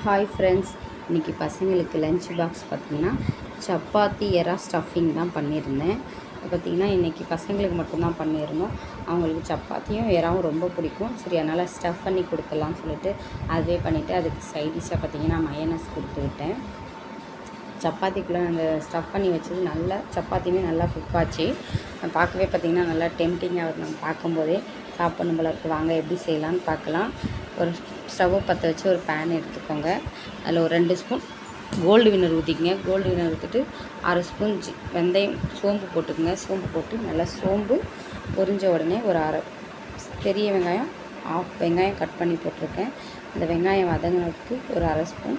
Hi friends, இன்றைக்கி பசங்களுக்கு lunch box பார்த்திங்கன்னா சப்பாத்தி எறா ஸ்டஃபிங் தான் பண்ணியிருந்தேன். பார்த்திங்கன்னா இன்றைக்கி பசங்களுக்கு மட்டும்தான் பண்ணியிருந்தோம். அவங்களுக்கு சப்பாத்தியும் எறாவும் ரொம்ப பிடிக்கும். சரி, அதனால் ஸ்டஃப் பண்ணி கொடுத்துடலான்னு சொல்லிட்டு அதுவே பண்ணிவிட்டு அதுக்கு சைடிஷாக பார்த்திங்கன்னா மயோனைஸ் கொடுத்து விட்டேன். சப்பாத்திக்குள்ளே அந்த ஸ்டஃப் பண்ணி வச்சது நல்லா சப்பாத்தியுமே நல்லா குக் ஆச்சு. பார்க்கவே பார்த்திங்கன்னா நல்லா டெம்டிங்காக இருக்கும். நம்ம பார்க்கும்போதே சாப்பிடணும் போல இருக்குது. வாங்க எப்படி செய்யலான்னு பார்க்கலாம். ஒரு ஸ்டவ்வை பற்ற வச்சு ஒரு பேன் எடுத்துக்கோங்க. அதில் ஒரு 2 ஸ்பூன் கோல்டு வினர் ஊற்றிக்கங்க. கோல்டு வினர் ஊற்றிட்டு 1/2 ஸ்பூன் வெந்தயம் சோம்பு போட்டுக்கோங்க. சோம்பு போட்டு நல்லா சோம்பு பொரிஞ்ச உடனே ஒரு பெரிய வெங்காயம் 1/2 வெங்காயம் கட் பண்ணி போட்டிருக்கேன். இந்த வெங்காயம் வதங்கினதுக்கு ஒரு 1/2 ஸ்பூன்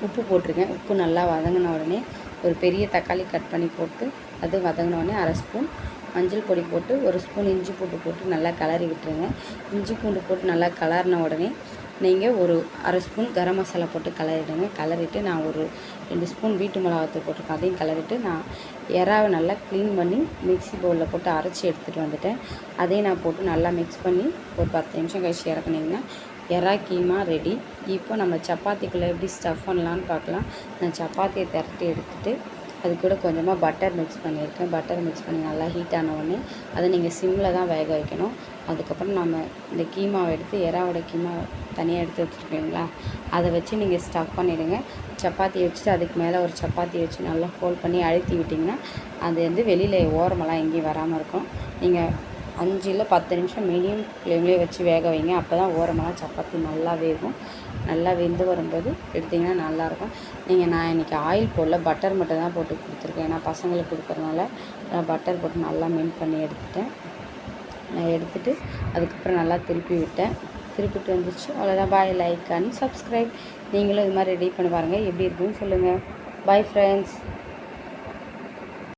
உப்பு போட்டிருக்கேன். உப்பு நல்லா வதங்கின உடனே ஒரு பெரிய தக்காளி கட் பண்ணி போட்டு அது வதங்கின உடனே 1/2 ஸ்பூன் மஞ்சள் பொடி போட்டு 1 ஸ்பூன் இஞ்சி பூண்டு போட்டு நல்லா கிளறி விட்டுருங்க. இஞ்சி பூண்டு போட்டு நல்லா கிளறின உடனே நீங்கள் ஒரு 1/2 ஸ்பூன் கரம் மசாலா போட்டு கிளறிடுங்க. கிளறிட்டு நான் ஒரு 2 ஸ்பூன் வீட்டு மிளகாத்தூள் போட்டிருக்கேன். அதையும் கிளறிட்டு நான் எறாவை நல்லா க்ளீன் பண்ணி மிக்ஸி பவுலில் போட்டு அரைச்சி எடுத்துகிட்டு வந்துட்டேன். அதையும் நான் போட்டு நல்லா மிக்ஸ் பண்ணி ஒரு 10 நிமிஷம் கழிச்சு இறக்குனீங்கன்னா எறா கீமா ரெடி. இப்போ நம்ம சப்பாத்திக்குள்ளே எப்படி ஸ்டஃப் பண்ணலான்னு பார்க்கலாம். நான் சப்பாத்தியை திரட்டி எடுத்துகிட்டு அது கூட கொஞ்சமாக பட்டர் மிக்ஸ் பண்ணியிருக்கேன். பட்டர் மிக்ஸ் பண்ணி நல்லா ஹீட் ஆன உடனே அதை நீங்கள் சிம்மில் தான் வேக வைக்கணும். அதுக்கப்புறம் நம்ம இந்த கீமாவை எடுத்து எறாவோட கீமா தனியாக எடுத்து வச்சுருக்கீங்களா, அதை வச்சு நீங்கள் ஸ்டஃப் பண்ணிவிடுங்க. சப்பாத்தியை வச்சுட்டு அதுக்கு மேலே ஒரு சப்பாத்தியை வச்சு நல்லா ஃபோல்ட் பண்ணி அழுத்தி விட்டிங்கன்னா அது வந்து வெளியில் ஓரமெல்லாம் எங்கேயும் வராமல் இருக்கும். நீங்கள் 5 இல்லை 10 நிமிஷம் மீடியம் ஃப்ளேம்லேயே வச்சு வேக வைங்க. அப்போ தான் ஓரமெல்லாம் சப்பாத்தி நல்லா வேகும். நல்லா வெந்து வரும்போது எடுத்திங்கன்னா நல்லாயிருக்கும். நான் இன்றைக்கி ஆயில் போடல, பட்டர் மட்டும் தான் போட்டு கொடுத்துருக்கேன். ஏன்னா பசங்களுக்கு கொடுக்குறதுனால நான் பட்டர் போட்டு நல்லா மெல்ட் பண்ணி எடுத்துட்டேன். நான் எடுத்துகிட்டு அதுக்கப்புறம் நல்லா திருப்பி விட்டேன். திருப்பிட்டு வந்துச்சு. அவ்வளோதான். பாய். Like and subscribe. நீங்களும் இது மாதிரி ரெடி பண்ணி பாருங்கள். எப்படி இருக்குன்னு சொல்லுங்கள். Bye friends.